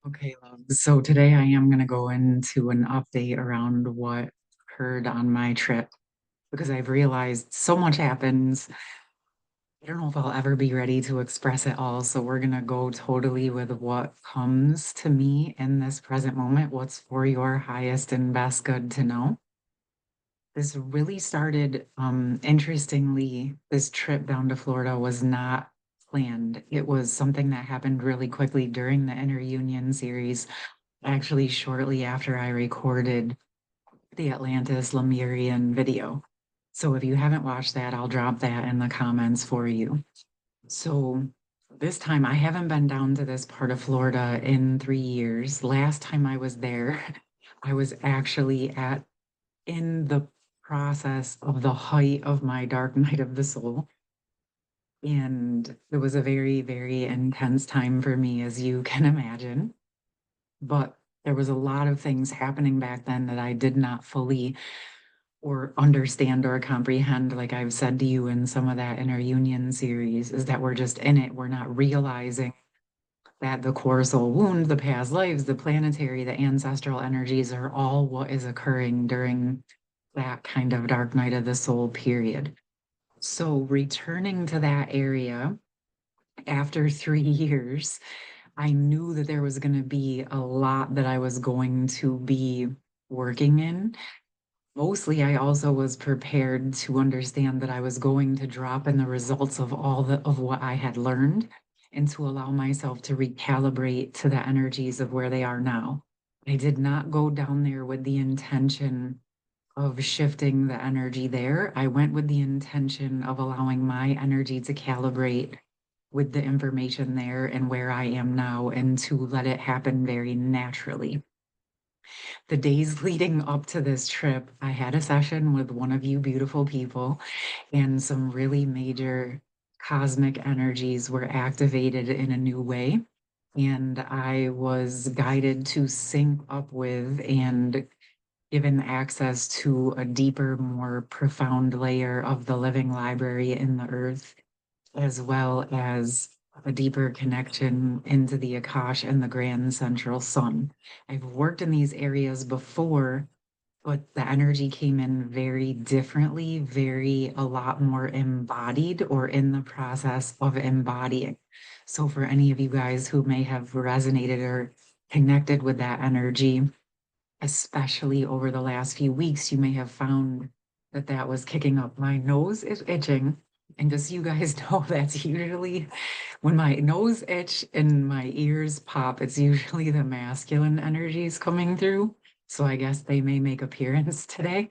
Okay, love. So today I am going to go into an update around what occurred on my trip because I've realized so much happens. I don't know if I'll ever be ready to express it all. So we're going to go totally with what comes to me in this present moment, what's for your highest and best good to know. This really started, interestingly, this trip down to Florida was not planned. It was something that happened really quickly during the Inner Union series, actually shortly after I recorded the Atlantis Lemurian video. So if you haven't watched that, I'll drop that in the comments for you. So this time I haven't been down to this part of Florida in 3 years. Last time I was there, I was actually at in the process of the height of my dark night of the soul. And it was a very, very intense time for me, as you can imagine. But there was a lot of things happening back then that I did not fully or understand or comprehend. Like I've said to you in some of that Inner Union series, is that we're just in it. We're not realizing that the core soul wound, the past lives, the planetary, the ancestral energies are all what is occurring during that kind of dark night of the soul period. So returning to that area after 3 years, I knew that there was going to be a lot that I was going to be working in. Mostly, I also was prepared to understand that I was going to drop in the results of of what I had learned and to allow myself to recalibrate to the energies of where they are now. I did not go down there with the intention of shifting the energy there. I went with the intention of allowing my energy to calibrate with the information there and where I am now and to let it happen very naturally. The days leading up to this trip, I had a session with one of you beautiful people, and some really major cosmic energies were activated in a new way. And I was guided to sync up with and given access to a deeper, more profound layer of the living library in the earth, as well as a deeper connection into the Akash and the Grand Central Sun. I've worked in these areas before, but the energy came in very differently, very a lot more embodied or in the process of embodying. So, for any of you guys who may have resonated or connected with that energy, especially over the last few weeks, you may have found that that was kicking up. My nose is itching. And just so you guys know, that's usually when my nose itch and my ears pop, it's usually the masculine energies coming through. So I guess they may make appearance today.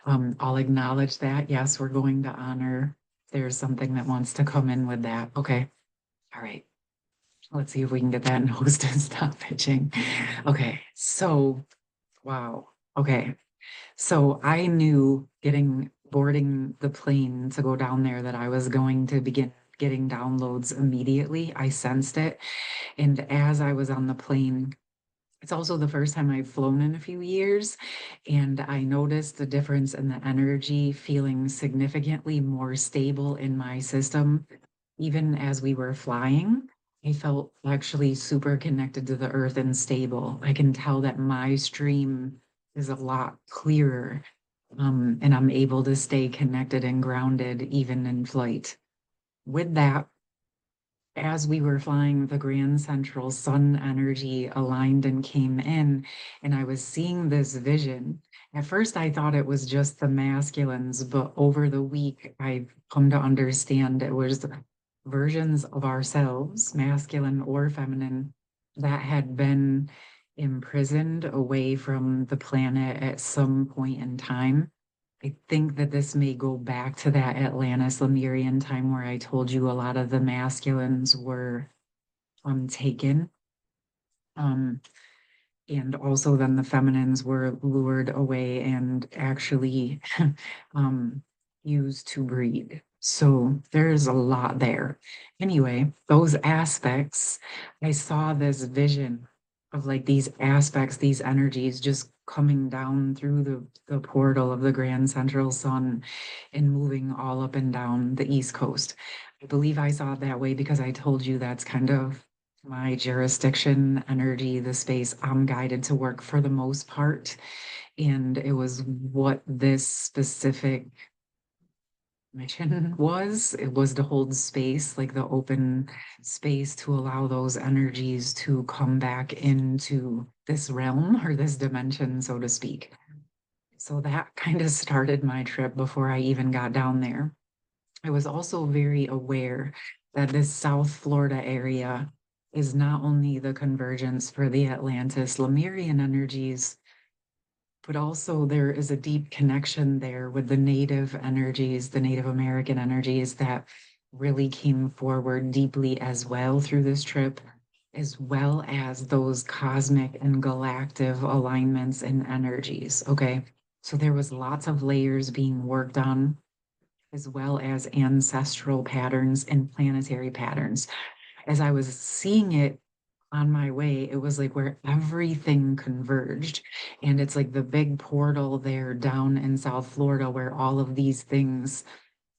I'll acknowledge that. Yes, we're going to honor. There's something that wants to come in with that. Okay. All right. Let's see if we can get that nose to stop itching. Okay. So wow. Okay. So I knew getting boarding the plane to go down there that I was going to begin getting downloads immediately. I sensed it. And as I was on the plane, it's also the first time I've flown in a few years. And I noticed the difference in the energy feeling significantly more stable in my system. Even as we were flying, I felt actually super connected to the earth and stable. I can tell that my stream is a lot clearer, and I'm able to stay connected and grounded even in flight. With that, as we were flying, the Grand Central Sun energy aligned and came in, and I was seeing this vision. At first, I thought it was just the masculines, but over the week, I've come to understand it was versions of ourselves, masculine or feminine, that had been imprisoned away from the planet at some point in time. I think that this may go back to that Atlantis Lemurian time where I told you a lot of the masculines were taken. Um, and also then the feminines were lured away and actually used to breed. So there's a lot there. Anyway, those aspects, I saw this vision of like these aspects, these energies just coming down through the portal of the Grand Central Sun and moving all up and down the East Coast. I believe I saw it that way because I told you that's kind of my jurisdiction, energy, the space I'm guided to work for the most part. And it was what this specific mission was. It was to hold space, like the open space to allow those energies to come back into this realm or this dimension, so to speak. So that kind of started my trip before I even got down there. I was also very aware that this South Florida area is not only the convergence for the Atlantis Lemurian energies, but also there is a deep connection there with the native energies, the Native American energies that really came forward deeply as well through this trip, as well as those cosmic and galactic alignments and energies. Okay. So there was lots of layers being worked on, as well as ancestral patterns and planetary patterns. As I was seeing it on my way, it was like where everything converged. And it's like the big portal there down in South Florida where all of these things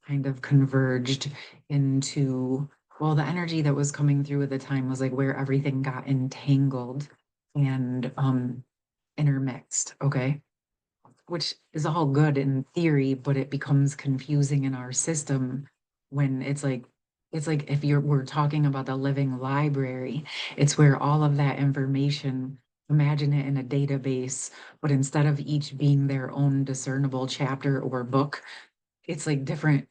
kind of converged into, well, the energy that was coming through at the time was like where everything got entangled and intermixed. Okay. Which is all good in theory, but it becomes confusing in our system when it's like if we're talking about the living library, it's where all of that information, imagine it in a database, but instead of each being their own discernible chapter or book, it's like different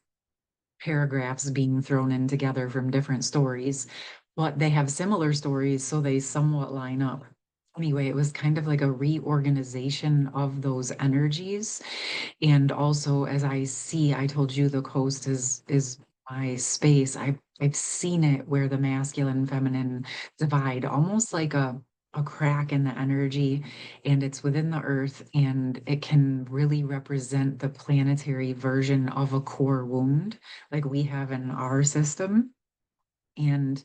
paragraphs being thrown in together from different stories, but they have similar stories, so they somewhat line up. Anyway, it was kind of like a reorganization of those energies. And also, as I told you the coast is my space. I've seen it where the masculine feminine divide, almost like a crack in the energy, and it's within the earth, and it can really represent the planetary version of a core wound like we have in our system. And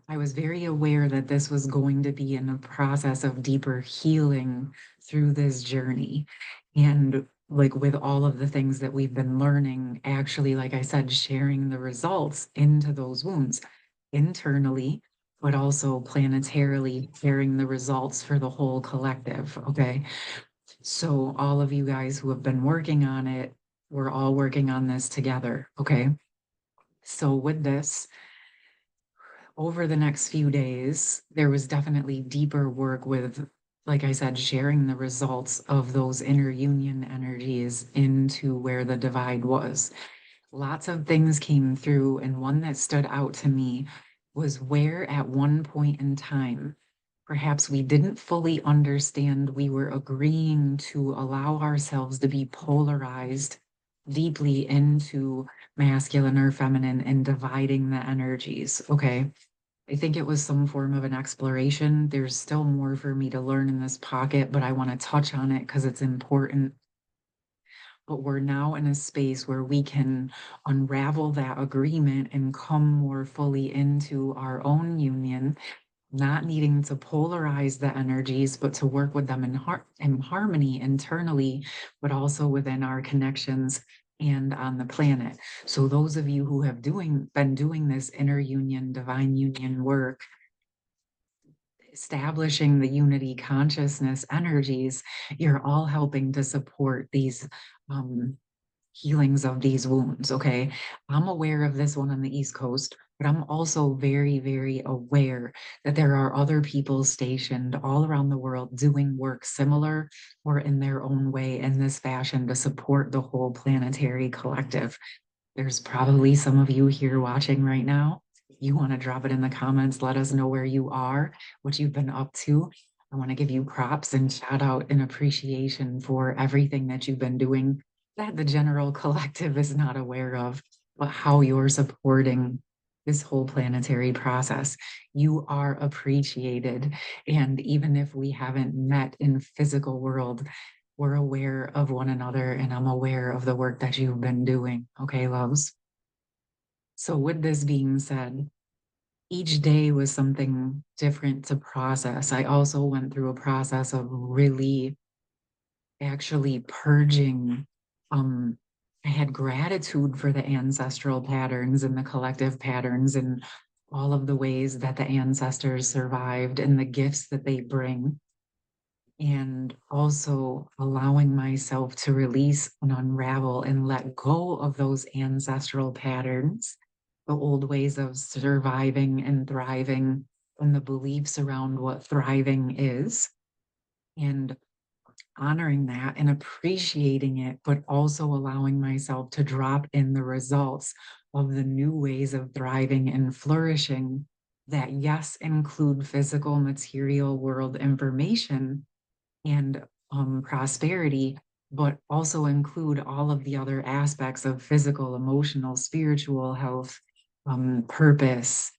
I was very aware that this was going to be in a process of deeper healing through this journey. And like with all of the things that we've been learning, actually, like I said, sharing the results into those wounds internally, but also planetarily sharing the results for the whole collective. Okay. So, all of you guys who have been working on it, we're all working on this together. Okay. So, with this, over the next few days, there was definitely deeper work with, like I said, sharing the results of those inner union energies into where the divide was. Lots of things came through, and one that stood out to me was where at one point in time, perhaps we didn't fully understand we were agreeing to allow ourselves to be polarized deeply into masculine or feminine and dividing the energies. Okay. I think it was some form of an exploration. There's still more for me to learn in this pocket, but I want to touch on it because it's important. But we're now in a space where we can unravel that agreement and come more fully into our own union, not needing to polarize the energies, but to work with them in harmony internally, but also within our connections and on the planet. So those of you who have been doing this inner union, divine union work, establishing the unity consciousness energies, you're all helping to support these um, healings of these wounds. Okay. I'm aware of this one on the East Coast, but I'm also very, very aware that there are other people stationed all around the world doing work similar or in their own way in this fashion to support the whole planetary collective. There's probably some of you here watching right now. You want to drop it in the comments, let us know where you are, what you've been up to. I want to give you props and shout out and appreciation for everything that you've been doing that the general collective is not aware of, but how you're supporting this whole planetary process. You are appreciated. And even if we haven't met in physical world, we're aware of one another, and I'm aware of the work that you've been doing. Okay, loves. So, with this being said, each day was something different to process. I also went through a process of really actually purging. Um, I had gratitude for the ancestral patterns and the collective patterns and all of the ways that the ancestors survived and the gifts that they bring, and also allowing myself to release and unravel and let go of those ancestral patterns, the old ways of surviving and thriving, and the beliefs around what thriving is, and honoring that and appreciating it, but also allowing myself to drop in the results of the new ways of thriving and flourishing that, yes, include physical, material world information and prosperity, but also include all of the other aspects of physical, emotional, spiritual health, purpose,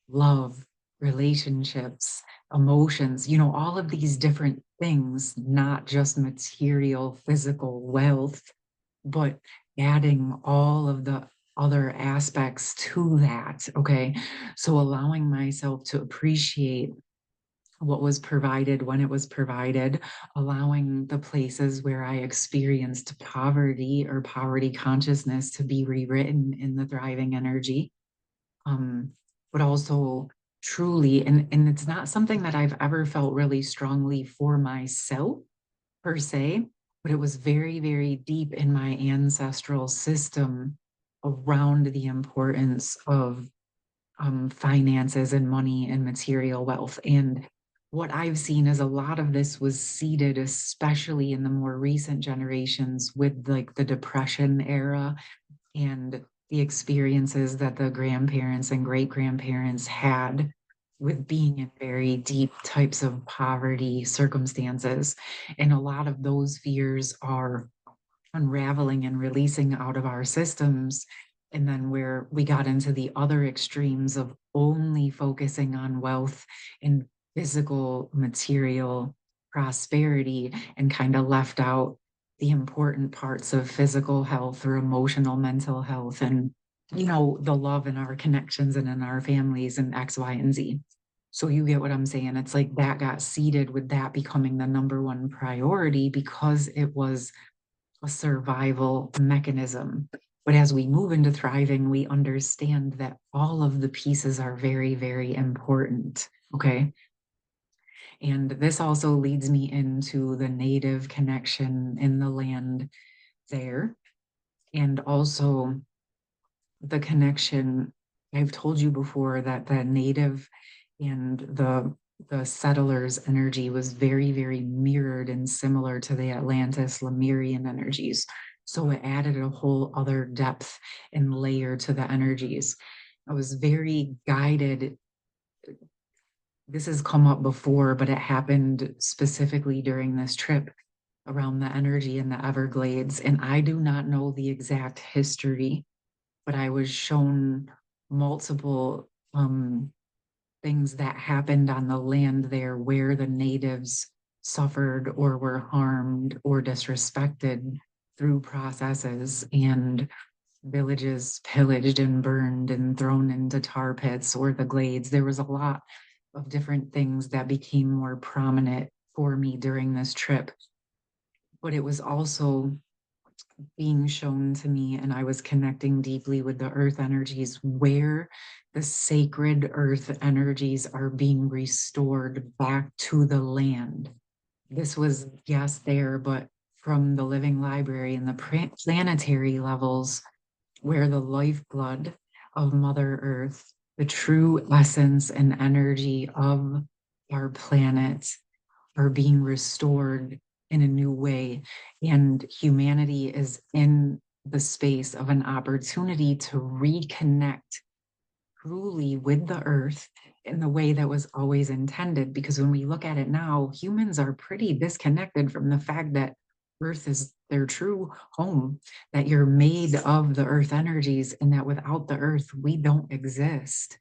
love, relationships, emotions, all of these different things, not just material, physical wealth, but adding all of the other aspects to that. Okay. So allowing myself to appreciate what was provided when it was provided, allowing the places where I experienced poverty or poverty consciousness to be rewritten in the thriving energy. Um, but also truly, and it's not something that I've ever felt really strongly for myself per se, but it was very, very deep in my ancestral system around the importance of finances and money and material wealth. And what I've seen is a lot of this was seeded, especially in the more recent generations, with like the Depression era and the experiences that the grandparents and great grandparents had with being in very deep types of poverty circumstances. And a lot of those fears are unraveling and releasing out of our systems. And then where we got into the other extremes of only focusing on wealth and physical material prosperity and kind of left out the important parts of physical health or emotional mental health and the love in our connections and in our families and X, Y, and Z. So you get what I'm saying? It's like that got seeded with that becoming the number one priority because it was a survival mechanism. But as we move into thriving, we understand that all of the pieces are very, very important. Okay. And this also leads me into the native connection in the land there. And also the connection. I've told you before that the native and the settlers' energy was very, very mirrored and similar to the Atlantis Lemurian energies. So it added a whole other depth and layer to the energies. I was very guided. This has come up before, but it happened specifically during this trip around the energy in the Everglades. And I do not know the exact history, but I was shown multiple things that happened on the land there where the natives suffered or were harmed or disrespected through processes, and villages pillaged and burned and thrown into tar pits or the glades. There was a lot of different things that became more prominent for me during this trip, but it was also being shown to me, and I was connecting deeply with the earth energies where the sacred earth energies are being restored back to the land. This was, yes, there, but from the living library and the planetary levels, where the lifeblood of Mother Earth, the true essence and energy of our planet, are being restored in a new way. And humanity is in the space of an opportunity to reconnect truly with the earth in the way that was always intended. Because when we look at it now, humans are pretty disconnected from the fact that earth is their true home, that you're made of the earth energies, and that without the earth, we don't exist.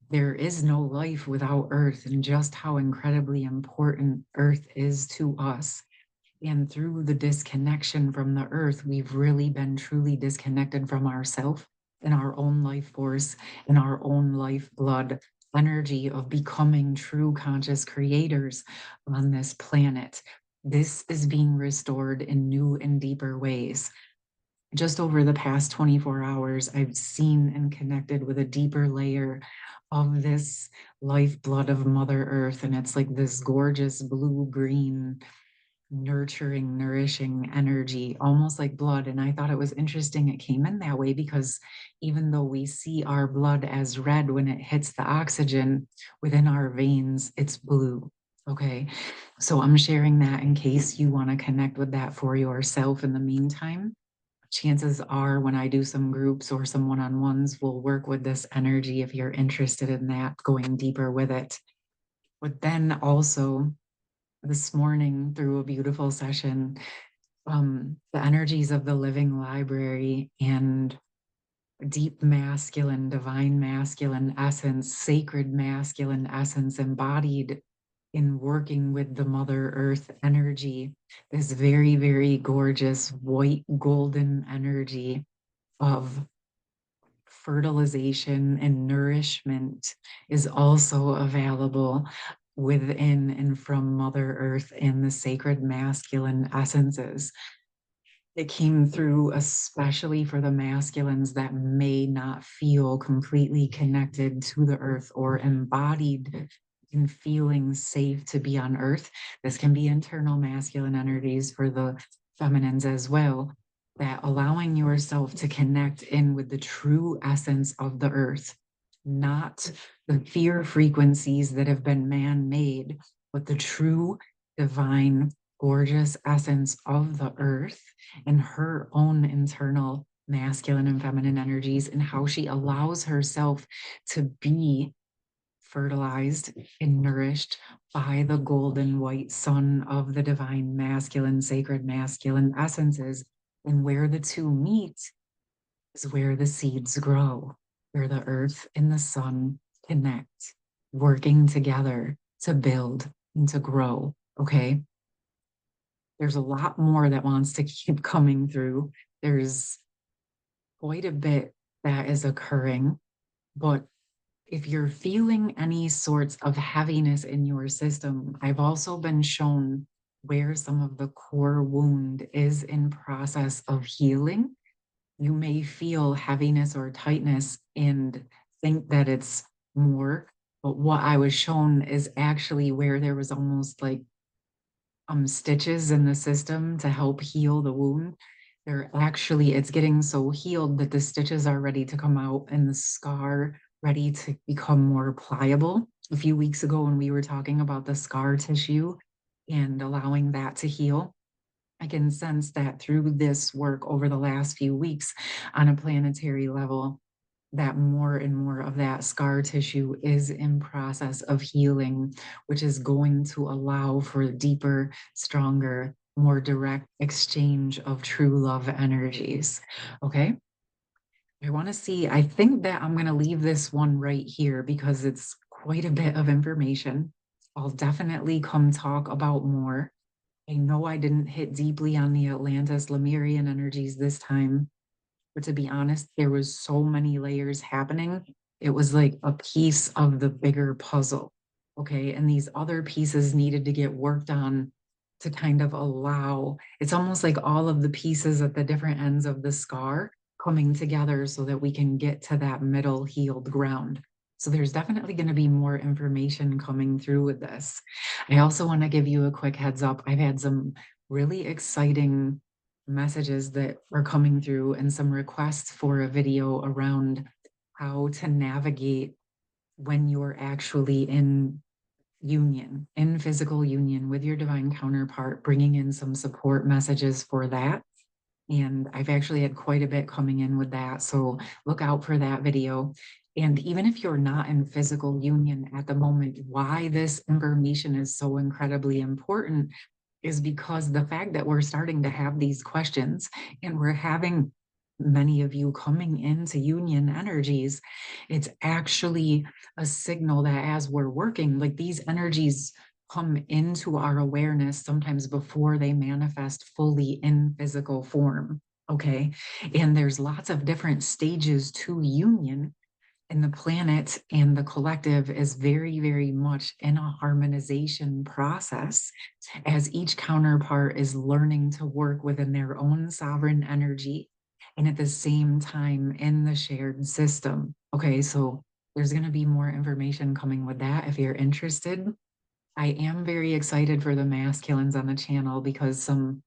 There is no life without earth, and just how incredibly important earth is to us. And through the disconnection from the earth, we've really been truly disconnected from ourselves and our own life force and our own lifeblood energy of becoming true conscious creators on this planet. This is being restored in new and deeper ways. just over the past 24 hours, I've seen and connected with a deeper layer of this lifeblood of Mother Earth. And it's like this gorgeous blue green, nurturing, nourishing energy, almost like blood. And I thought it was interesting it came in that way because even though we see our blood as red when it hits the oxygen within our veins, it's blue. Okay. So I'm sharing that in case you want to connect with that for yourself in the meantime. Chances are when I do some groups or some one-on-ones, we'll work with this energy if you're interested in that, going deeper with it. But then also this morning through a beautiful session, the energies of the living library and deep masculine, divine masculine essence, sacred masculine essence embodied in working with the Mother Earth energy, this very, very gorgeous white golden energy of fertilization and nourishment is also available within and from Mother Earth and the sacred masculine essences. It came through, especially for the masculines that may not feel completely connected to the earth or embodied in feeling safe to be on earth. This can be internal masculine energies for the feminines as well, that allowing yourself to connect in with the true essence of the earth, not the fear frequencies that have been man-made, but the true divine gorgeous essence of the earth and her own internal masculine and feminine energies, and how she allows herself to be fertilized and nourished by the golden white sun of the divine masculine, sacred masculine essences. And where the two meet is where the seeds grow, where the earth and the sun connect, working together to build and to grow. Okay. There's a lot more that wants to keep coming through. There's quite a bit that is occurring, but if you're feeling any sorts of heaviness in your system, I've also been shown where some of the core wound is in process of healing. You may feel heaviness or tightness and think that it's more, but what I was shown is actually where there was almost like stitches in the system to help heal the wound. It's getting so healed that the stitches are ready to come out and the scar ready to become more pliable. A few weeks ago, when we were talking about the scar tissue and allowing that to heal, I can sense that through this work over the last few weeks on a planetary level, that more and more of that scar tissue is in process of healing, which is going to allow for deeper, stronger, more direct exchange of true love energies. Okay. I want to see, I think that I'm going to leave this one right here because it's quite a bit of information. I'll definitely come talk about more. I know I didn't hit deeply on the Atlantis Lemurian energies this time, but to be honest, there was so many layers happening. It was like a piece of the bigger puzzle. Okay. And these other pieces needed to get worked on to kind of allow, it's almost like all of the pieces at the different ends of the scar coming together so that we can get to that middle healed ground. So there's definitely going to be more information coming through with this. I also want to give you a quick heads up. I've had some really exciting messages that are coming through and some requests for a video around how to navigate when you're actually in union, in physical union with your divine counterpart, bringing in some support messages for that. And I've actually had quite a bit coming in with that. So look out for that video. And even if you're not in physical union at the moment, why this information is so incredibly important is because the fact that we're starting to have these questions and we're having many of you coming into union energies, it's actually a signal that as we're working, like these energies come into our awareness sometimes before they manifest fully in physical form. Okay. And there's lots of different stages to union. And the planet and the collective is very, very much in a harmonization process as each counterpart is learning to work within their own sovereign energy and at the same time in the shared system. Okay, so there's going to be more information coming with that if you're interested. I am very excited for the masculines on the channel because some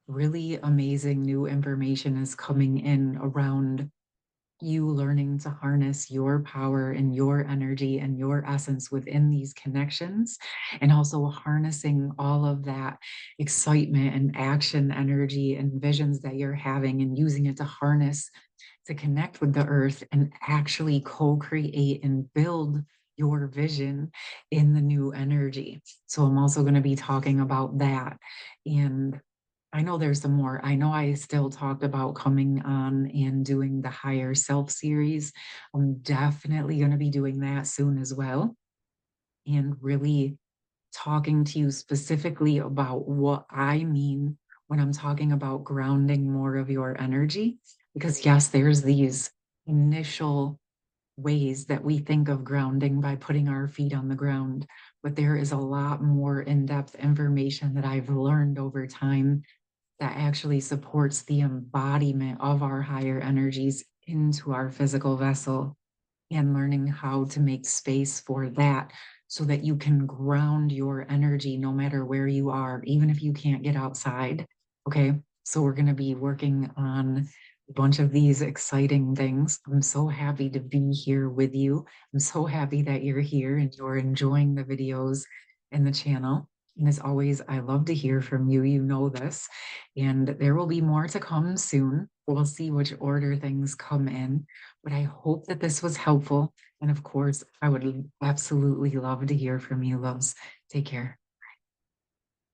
really amazing new information is coming in around you learning to harness your power and your energy and your essence within these connections, and also harnessing all of that excitement and action energy and visions that you're having and using it to harness to connect with the earth and actually co-create and build your vision in the new energy. So I'm also going to be talking about that. And I know there's some more. I know I still talked about coming on and doing the higher self series. I'm definitely going to be doing that soon as well. And really talking to you specifically about what I mean when I'm talking about grounding more of your energy. Because, yes, there's these initial ways that we think of grounding by putting our feet on the ground, but there is a lot more in depth information that I've learned over time that actually supports the embodiment of our higher energies into our physical vessel, and learning how to make space for that so that you can ground your energy no matter where you are, even if you can't get outside. Okay. So we're going to be working on a bunch of these exciting things. I'm so happy to be here with you. I'm so happy that you're here and you're enjoying the videos and the channel. And as always, I love to hear from you. You know this. And there will be more to come soon. We'll see which order things come in. But I hope that this was helpful. And of course, I would absolutely love to hear from you, loves. Take care.